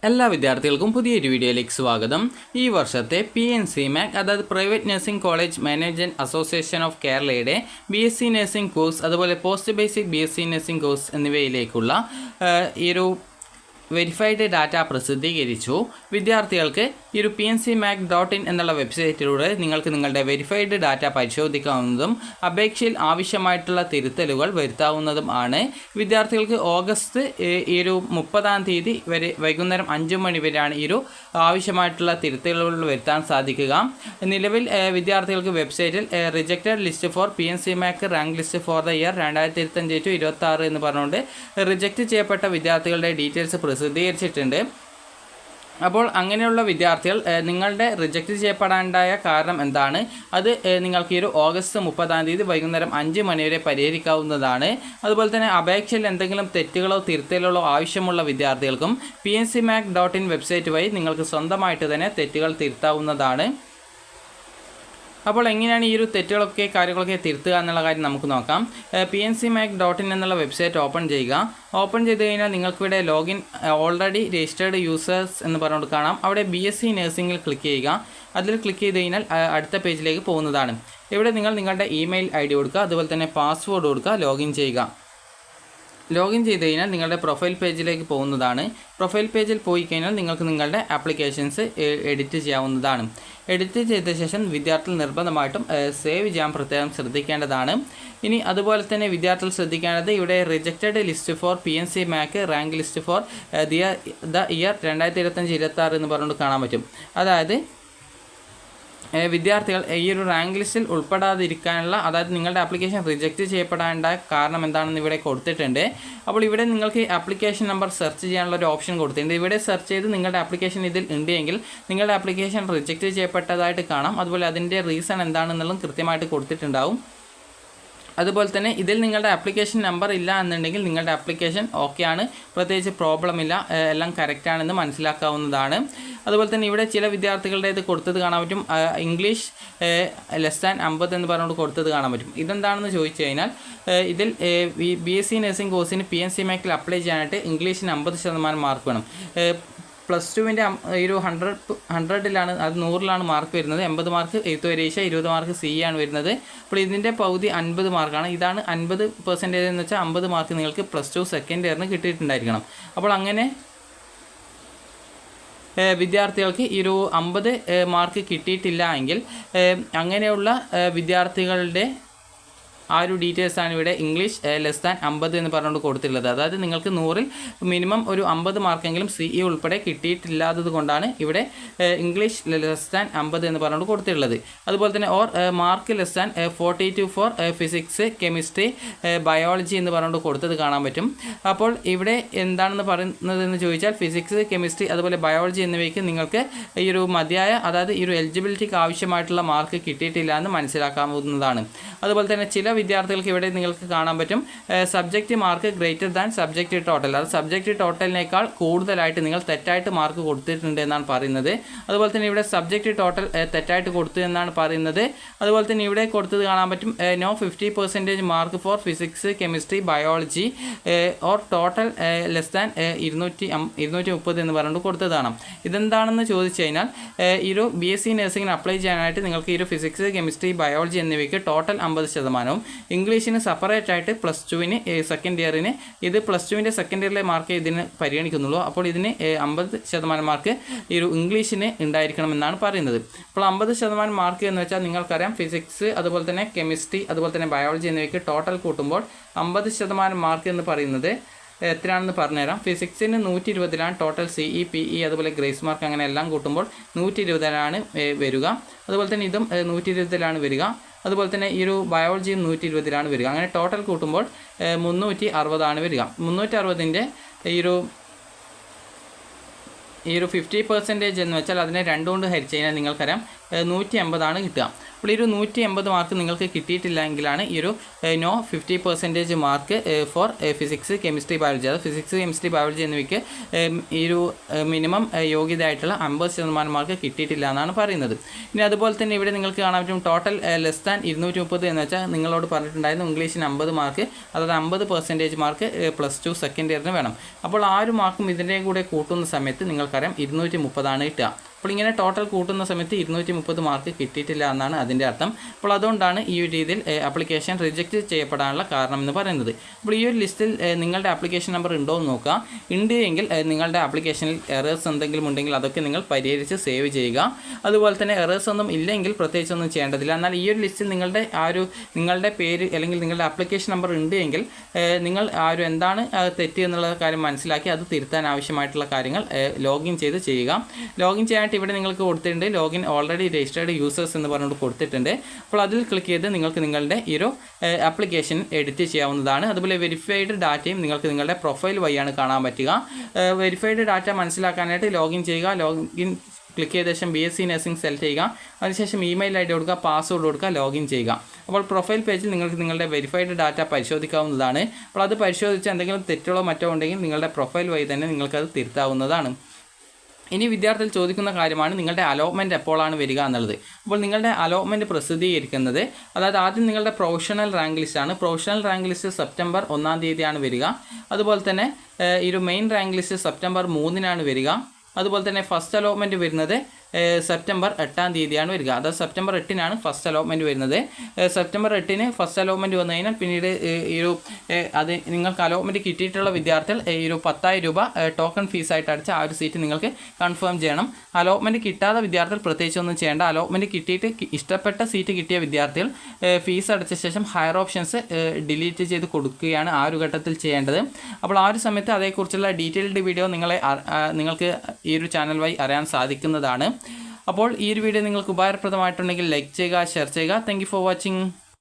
എല്ലാ വിദ്യാർത്ഥികൾക്കും പുതിയൊരു വീഡിയോയിലേക്ക് സ്വാഗതം. ഈ വർഷത്തെ PNCMAC അതായത് private nursing college management association of കേരളയുടെ BSc നഴ്സിംഗ് കോഴ്സ് അതുപോലെ post basic BSc nursing course എന്നിവയിലേക്കുള്ള ഈ ഒരു വെരിഫൈഡ് ഡാറ്റ പ്രസിദ്ധീകരിച്ചു. വിദ്യാർത്ഥികൾക്ക് ഈ ഒരു PNCMAC.in എന്നുള്ള വെബ്സൈറ്റിലൂടെ നിങ്ങൾക്ക് നിങ്ങളുടെ വെരിഫൈഡ് ഡാറ്റ പരിശോധിക്കാവുന്നതും അപേക്ഷയിൽ ആവശ്യമായിട്ടുള്ള തിരുത്തലുകൾ വരുത്താവുന്നതും ആണ്. വിദ്യാർത്ഥികൾക്ക് ഓഗസ്റ്റ് ഈ ഒരു 30-ാം തീയതി വരെ വൈകുന്നേരം 5 മണി വരെയാണ് ഈ ഒരു ആവശ്യമായിട്ടുള്ള തിരുത്തലുകൾ വരുത്താൻ സാധിക്കുക. നിലവിൽ വിദ്യാർത്ഥികൾക്ക് വെബ്സൈറ്റിൽ rejected list four PNCMAC rank list for the year 2025-26 എന്ന് പറഞ്ഞുകൊണ്ട് റിജക്റ്റ് ചെയ്യപ്പെട്ട വിദ്യാർത്ഥികളുടെ ഡീറ്റെയിൽസ് പ്രസിദ്ധീകരിച്ചിട്ടുണ്ട്. അപ്പോൾ അങ്ങനെയുള്ള വിദ്യാർത്ഥികൾ നിങ്ങളുടെ റിജക്റ്റ് ചെയ്യപ്പെടാനുണ്ടായ കാരണം എന്താണ്, അത് നിങ്ങൾക്ക് ഈ ഒരു ഓഗസ്റ്റ് 30-ാം തീയതി വൈകുന്നേരം 5 മണി വരെ പരിഹരിക്കാവുന്നതാണ്. അതുപോലെ തന്നെ അപേക്ഷയിൽ എന്തെങ്കിലും തെറ്റുകളോ തിരുത്തലുകളോ ആവശ്യമുള്ള വിദ്യാർത്ഥികൾക്കും PNCMAC.in വെബ്സൈറ്റ് വഴി നിങ്ങൾക്ക് സ്വന്തമായിട്ട് തന്നെ തെറ്റുകൾ തിരുത്താവുന്നതാണ്. അപ്പോൾ എങ്ങനെയാണ് ഈ ഒരു തെറ്റുകളൊക്കെ കാര്യങ്ങളൊക്കെ തിരുത്തുക എന്നുള്ള കാര്യം നമുക്ക് നോക്കാം. PNCMAC.in എന്നുള്ള വെബ്സൈറ്റ് ഓപ്പൺ ചെയ്യുക. ഓപ്പൺ ചെയ്ത് കഴിഞ്ഞാൽ നിങ്ങൾക്കിവിടെ ലോഗിൻ ഓൾറെഡി രജിസ്റ്റേർഡ് യൂസേഴ്സ് എന്ന് പറഞ്ഞുകൊണ്ട് കാണാം. അവിടെ BSc നഴ്സിംഗിൽ ക്ലിക്ക് ചെയ്യുക. അതിൽ ക്ലിക്ക് ചെയ്ത് കഴിഞ്ഞാൽ അടുത്ത പേജിലേക്ക് പോകുന്നതാണ്. ഇവിടെ നിങ്ങൾ നിങ്ങളുടെ ഇമെയിൽ ID കൊടുക്കുക, അതുപോലെ തന്നെ പാസ്വേഡ് കൊടുക്കുക, ലോഗിൻ ചെയ്യുക. ലോഗിൻ ചെയ്ത് കഴിഞ്ഞാൽ നിങ്ങളുടെ പ്രൊഫൈൽ പേജിലേക്ക് പോകുന്നതാണ്. പ്രൊഫൈൽ പേജിൽ പോയി കഴിഞ്ഞാൽ നിങ്ങൾക്ക് നിങ്ങളുടെ ആപ്ലിക്കേഷൻസ് എഡിറ്റ് ചെയ്യാവുന്നതാണ്. എഡിറ്റ് ചെയ്ത ശേഷം വിദ്യാർത്ഥികൾ നിർബന്ധമായിട്ടും സേവ് ചെയ്യാൻ പ്രത്യേകം ശ്രദ്ധിക്കേണ്ടതാണ്. ഇനി അതുപോലെ തന്നെ വിദ്യാർത്ഥികൾ ശ്രദ്ധിക്കേണ്ടത് ഇവിടെ rejected list four PNCMAC rank list for the year 2025-26 എന്ന് പറഞ്ഞുകൊണ്ട് കാണാൻ പറ്റും. അതായത് വിദ്യാർത്ഥികൾ ഈ ഒരു റാങ്ക് ലിസ്റ്റിൽ ഉൾപ്പെടാതിരിക്കാനുള്ള, അതായത് നിങ്ങളുടെ ആപ്ലിക്കേഷൻ റിജക്റ്റ് ചെയ്യപ്പെടാനുള്ള കാരണം എന്താണെന്ന് ഇവിടെ കൊടുത്തിട്ടുണ്ട്. അപ്പോൾ ഇവിടെ നിങ്ങൾക്ക് ആപ്ലിക്കേഷൻ നമ്പർ സെർച്ച് ചെയ്യാനുള്ള ഒരു ഓപ്ഷൻ കൊടുത്തിട്ടുണ്ട്. ഇവിടെ സെർച്ച് ചെയ്ത് നിങ്ങളുടെ ആപ്ലിക്കേഷൻ ഇതിൽ ഉണ്ടെങ്കിൽ നിങ്ങളുടെ ആപ്ലിക്കേഷൻ റിജക്റ്റ് ചെയ്യപ്പെട്ടതായിട്ട് കാണാം. അതുപോലെ അതിൻ്റെ റീസൺ എന്താണെന്നുള്ളതും കൃത്യമായിട്ട് കൊടുത്തിട്ടുണ്ടാവും. അതുപോലെ തന്നെ ഇതിൽ നിങ്ങളുടെ ആപ്ലിക്കേഷൻ നമ്പർ ഇല്ല എന്നുണ്ടെങ്കിൽ നിങ്ങളുടെ ആപ്ലിക്കേഷൻ ഓക്കെയാണ്, പ്രത്യേകിച്ച് പ്രോബ്ലം ഇല്ല, എല്ലാം കറക്റ്റാണെന്ന് മനസ്സിലാക്കാവുന്നതാണ്. അതുപോലെ തന്നെ ഇവിടെ ചില വിദ്യാർത്ഥികളുടെ ഇത് കൊടുത്തത് കാണാൻ പറ്റും. ഇംഗ്ലീഷ് <50 എന്ന് പറഞ്ഞുകൊണ്ട് കൊടുത്തത് കാണാൻ പറ്റും. ഇതെന്താണെന്ന് ചോദിച്ചു കഴിഞ്ഞാൽ ഇതിൽ BSc നഴ്സിംഗ് കോഴ്സിന് PNCMAC അപ്ലൈ ചെയ്യാനായിട്ട് ഇംഗ്ലീഷിന് 50% മാർക്ക് വേണം. +2-ൻ്റെ ഒരു 100-ലാണ്, അത് 100-ലാണ് മാർക്ക് വരുന്നത്. 80 മാർക്ക് എഴുത്ത് പരീക്ഷ, 20 മാർക്ക് CE ആണ് വരുന്നത്. അപ്പോൾ ഇതിൻ്റെ പകുതി 50 മാർക്കാണ്. ഇതാണ് 50% എന്ന് വെച്ചാൽ 50 മാർക്ക് നിങ്ങൾക്ക് +2 സെക്കൻഡ് ഇയറിന് കിട്ടിയിട്ടുണ്ടായിരിക്കണം. അപ്പോൾ അങ്ങനെ വിദ്യാർത്ഥികൾക്ക് ഈ ഒരു 50 മാർക്ക് കിട്ടിയിട്ടില്ല എങ്കിൽ അങ്ങനെയുള്ള വിദ്യാർത്ഥികളുടെ ആ ഒരു ഡീറ്റെയിൽസാണ് ഇവിടെ ഇംഗ്ലീഷ് <50 എന്ന് പറഞ്ഞുകൊണ്ട് കൊടുത്തിട്ടുള്ളത്. അതായത് നിങ്ങൾക്ക് 100-ൽ മിനിമം ഒരു 50 മാർക്കെങ്കിലും CE ഉൾപ്പെടെ കിട്ടിയിട്ടില്ലാത്തത് കൊണ്ടാണ് ഇവിടെ ഇംഗ്ലീഷ് <50 എന്ന് പറഞ്ഞുകൊണ്ട് കൊടുത്തിട്ടുള്ളത്. അതുപോലെ തന്നെ mark <42 four physics, chemistry, biology എന്ന് പറഞ്ഞുകൊണ്ട് കൊടുത്തത് കാണാൻ പറ്റും. അപ്പോൾ ഇവിടെ എന്താണെന്ന് പറയുന്നതെന്ന് ചോദിച്ചാൽ ഫിസിക്സ്, കെമിസ്ട്രി അതുപോലെ ബയോളജി എന്നിവയ്ക്ക് നിങ്ങൾക്ക് ഈ ഒരു മതിയായ, അതായത് ഈ ഒരു എലിജിബിലിറ്റിക്ക് ആവശ്യമായിട്ടുള്ള മാർക്ക് കിട്ടിയിട്ടില്ല എന്ന് മനസ്സിലാക്കാവുന്നതാണ്. അതുപോലെ തന്നെ ചില വിദ്യാർത്ഥികൾക്ക് ഇവിടെ നിങ്ങൾക്ക് കാണാൻ പറ്റും subject mark greater than subject total, അത് സബ്ജക്റ്റ് ടോട്ടലിനേക്കാൾ കൂടുതലായിട്ട് നിങ്ങൾ തെറ്റായിട്ട് മാർക്ക് കൊടുത്തിട്ടുണ്ട് എന്നാണ് പറയുന്നത്. അതുപോലെ തന്നെ ഇവിടെ സബ്ജക്റ്റ് ടോട്ടൽ തെറ്റായിട്ട് കൊടുത്തു എന്നാണ് പറയുന്നത്. അതുപോലെ തന്നെ ഇവിടെ കൊടുത്തത് കാണാൻ പറ്റും no 50% mark for physics, chemistry, biology or total <230 എന്ന് പറഞ്ഞുകൊണ്ട് കൊടുത്തതാണ്. ഇതെന്താണെന്ന് ചോദിച്ചു കഴിഞ്ഞാൽ ഈ ഒരു BSc നഴ്സിംഗിന് അപ്ലൈ ചെയ്യാനായിട്ട് നിങ്ങൾക്ക് ഈ ഒരു ഫിസിക്സ്, കെമിസ്ട്രി, ബയോളജി എന്നിവയ്ക്ക് ടോട്ടൽ 50%, ഇംഗ്ലീഷിന് സെപ്പറേറ്റ് ആയിട്ട് +2-ന് സെക്കൻഡ് ഇയറിന്, ഇത് +2-ൻ്റെ സെക്കൻഡ് ഇയറിലെ മാർക്ക് ഇതിന് പരിഗണിക്കുന്നുള്ളൂ. അപ്പോൾ ഇതിന് 50% മാർക്ക് ഈ ഒരു ഇംഗ്ലീഷിന് ഉണ്ടായിരിക്കണമെന്നാണ് പറയുന്നത്. അപ്പോൾ 50% മാർക്ക് എന്ന് വെച്ചാൽ നിങ്ങൾക്കറിയാം ഫിസിക്സ്, അതുപോലെ തന്നെ കെമിസ്ട്രി, അതുപോലെ തന്നെ ബയോളജി എന്നിവയ്ക്ക് ടോട്ടൽ കൂട്ടുമ്പോൾ 50% മാർക്ക് എന്ന് പറയുന്നത് എത്രയാണെന്ന് പറഞ്ഞുതരാം. ഫിസിക്സിന് 120-ലാണ് ടോട്ടൽ CE, PE അതുപോലെ ഗ്രേസ് മാർക്ക് അങ്ങനെ എല്ലാം കൂട്ടുമ്പോൾ 120-ലാണ് വരിക. അതുപോലെ തന്നെ ഇതും 120-ലാണ് വരിക. അതുപോലെ തന്നെ ഈ ഒരു ബയോളജിയും 120-ലാണ് വരിക. അങ്ങനെ ടോട്ടൽ കൂട്ടുമ്പോൾ 360 വരിക. 360-ൻ്റെ ഈ ഒരു 50% എന്ന് വെച്ചാൽ അതിനെ 2 കൊണ്ട് ഹരിച്ച് കഴിഞ്ഞാൽ നിങ്ങൾക്കറിയാം 180 കിട്ടുക. അപ്പോൾ ഈ ഒരു 180 മാർക്ക് നിങ്ങൾക്ക് കിട്ടിയിട്ടില്ലെങ്കിലാണ് ഈ ഒരു no 50% mark for physics chemistry biology, അത് ഫിസിക്സ് കെമിസ്ട്രി ബയോളജി എന്നിവയ്ക്ക് ഈ ഒരു മിനിമം യോഗ്യതയായിട്ടുള്ള 50% മാർക്ക് കിട്ടിയിട്ടില്ല എന്നാണ് പറയുന്നത്. ഇനി അതുപോലെ തന്നെ ഇവിടെ നിങ്ങൾക്ക് കാണാൻ പറ്റും ടോട്ടൽ ലെസ് ദാൻ 230 എന്ന് വെച്ചാൽ നിങ്ങളോട് പറഞ്ഞിട്ടുണ്ടായിരുന്നു ഇംഗ്ലീഷിന് 50 മാർക്ക്, അതായത് 50% മാർക്ക് +2 സെക്കൻഡ് ഇയറിന് വേണം. അപ്പോൾ ആ ഒരു മാർക്കും ഇതിൻ്റെയും കൂടെ കൂട്ടുന്ന സമയത്ത് നിങ്ങൾക്കറിയാം 230 കിട്ടുക. അപ്പോൾ ഇങ്ങനെ ടോട്ടൽ കൂട്ടുന്ന സമയത്ത് 230 മാർക്ക് കിട്ടിയിട്ടില്ല എന്നാണ് അതിൻ്റെ അർത്ഥം. അപ്പോൾ അതുകൊണ്ടാണ് ഈ ഒരു രീതിയിൽ ആപ്ലിക്കേഷൻ റിജക്റ്റ് ചെയ്യപ്പെടാനുള്ള കാരണം എന്ന് പറയുന്നത്. അപ്പോൾ ഈ ഒരു ലിസ്റ്റിൽ നിങ്ങളുടെ ആപ്ലിക്കേഷൻ നമ്പർ ഉണ്ടോ എന്ന് നോക്കുക. ഉണ്ട് എങ്കിൽ നിങ്ങളുടെ ആപ്ലിക്കേഷനിൽ എറേഴ്സ് എന്തെങ്കിലും ഉണ്ടെങ്കിൽ അതൊക്കെ നിങ്ങൾ പരിഹരിച്ച് സേവ് ചെയ്യുക. അതുപോലെ തന്നെ എറേഴ്സ് ഒന്നും ഇല്ലെങ്കിൽ പ്രത്യേകിച്ചൊന്നും ചെയ്യേണ്ടതില്ല. എന്നാൽ ഈ ഒരു ലിസ്റ്റിൽ നിങ്ങളുടെ പേര് അല്ലെങ്കിൽ നിങ്ങളുടെ ആപ്ലിക്കേഷൻ നമ്പർ ഉണ്ട് എങ്കിൽ നിങ്ങൾ എന്താണ് തെറ്റ് എന്നുള്ള കാര്യം മനസ്സിലാക്കി അത് തിരുത്താൻ ആവശ്യമായിട്ടുള്ള കാര്യങ്ങൾ ലോഗിൻ ചെയ്ത് ചെയ്യുക. ലോഗിൻ ചെയ്യാനായിട്ട് ഇവിടെ നിങ്ങൾക്ക് കൊടുത്തിട്ടുണ്ട് ലോഗിൻ ഓൾറെഡി രജിസ്റ്റേർഡ് യൂസേഴ്സ് എന്ന് പറഞ്ഞുകൊണ്ട് കൊടുത്തിട്ടുണ്ട്. അപ്പോൾ അതിൽ ക്ലിക്ക് ചെയ്ത് നിങ്ങൾക്ക് നിങ്ങളുടെ ഈ ഒരു ആപ്ലിക്കേഷൻ എഡിറ്റ് ചെയ്യാവുന്നതാണ്. അതുപോലെ വെരിഫൈഡ് ഡാറ്റയും നിങ്ങൾക്ക് നിങ്ങളുടെ പ്രൊഫൈൽ വഴിയാണ് കാണാൻ പറ്റുക. വെരിഫൈഡ് ഡാറ്റ മനസ്സിലാക്കാനായിട്ട് ലോഗിൻ ചെയ്യുക. ലോഗിൻ ക്ലിക്ക് ചെയ്ത ശേഷം BSc നഴ്സിംഗ് സെലക്ട് ചെയ്യുക. അതിനുശേഷം ഇമെയിൽ ID കൊടുക്കുക, പാസ്വേഡ് കൊടുക്കുക, ലോഗിൻ ചെയ്യുക. അപ്പോൾ പ്രൊഫൈൽ പേജിൽ നിങ്ങൾക്ക് നിങ്ങളുടെ വെരിഫൈഡ് ഡാറ്റ പരിശോധിക്കാവുന്നതാണ്. അപ്പോൾ അത് പരിശോധിച്ച് എന്തെങ്കിലും തെറ്റുകളോ മറ്റോ ഉണ്ടെങ്കിൽ നിങ്ങളുടെ പ്രൊഫൈൽ വഴി തന്നെ നിങ്ങൾക്കത് തിരുത്താവുന്നതാണ്. ഇനി വിദ്യാർത്ഥികൾ ചോദിക്കുന്ന കാര്യമാണ് നിങ്ങളുടെ അലോട്ട്മെൻറ്റ് എപ്പോഴാണ് വരിക എന്നുള്ളത്. അപ്പോൾ നിങ്ങളുടെ അലോട്ട്മെൻറ്റ് പ്രസിദ്ധീകരിക്കുന്നത്, അതായത് ആദ്യം നിങ്ങളുടെ പ്രൊഫഷണൽ റാങ്ക് ലിസ്റ്റാണ്. പ്രൊഫഷണൽ റാങ്ക് ലിസ്റ്റ് സെപ്റ്റംബർ 1-ാം തീയതിയാണ് വരിക. അതുപോലെ തന്നെ ഈ ഒരു മെയിൻ റാങ്ക് ലിസ്റ്റ് സെപ്റ്റംബർ 3-നാണ് വരിക. അതുപോലെ തന്നെ ഫസ്റ്റ് അലോട്ട്മെൻറ്റ് വരുന്നത് സെപ്റ്റംബർ 8-ാം തീയതിയാണ് വരിക. അതായത് സെപ്റ്റംബർ 8-നാണ് ഫസ്റ്റ് അലോട്ട്മെൻറ്റ് വരുന്നത്. സെപ്റ്റംബർ 8-ന് ഫസ്റ്റ് അലോട്ട്മെൻറ്റ് വന്നു കഴിഞ്ഞാൽ പിന്നീട് ഈ ഒരു നിങ്ങൾക്ക് അലോട്ട്മെൻറ്റ് കിട്ടിയിട്ടുള്ള വിദ്യാർത്ഥികൾ ഈ ഒരു 10,000 രൂപ ടോക്കൺ ഫീസായിട്ട് അടിച്ച് ആ ഒരു സീറ്റ് നിങ്ങൾക്ക് കൺഫേം ചെയ്യണം. അലോട്ട്മെൻറ്റ് കിട്ടാത്ത വിദ്യാർത്ഥികൾ പ്രത്യേകിച്ചൊന്നും ചെയ്യേണ്ട. അലോട്ട്മെൻറ്റ് കിട്ടിയിട്ട് ഇഷ്ടപ്പെട്ട സീറ്റ് കിട്ടിയ വിദ്യാർത്ഥികൾ ഫീസ് അടച്ച ശേഷം ഹയർ ഓപ്ഷൻസ് ഡിലീറ്റ് ചെയ്ത് കൊടുക്കുകയാണ് ആ ഒരു ഘട്ടത്തിൽ ചെയ്യേണ്ടത്. അപ്പോൾ ആ ഒരു സമയത്ത് അതേക്കുറിച്ചുള്ള ഡീറ്റെയിൽഡ് വീഡിയോ നിങ്ങൾക്ക് ഈ ഒരു ചാനൽ വഴി അറിയാൻ സാധിക്കുന്നതാണ്. അപ്പോൾ ഈ ഒരു വീഡിയോ നിങ്ങൾക്ക് ഉപകാരപ്രദമായിട്ടുണ്ടെങ്കിൽ ലൈക്ക് ചെയ്യുക, ഷെയർ ചെയ്യുക. Thank you for watching.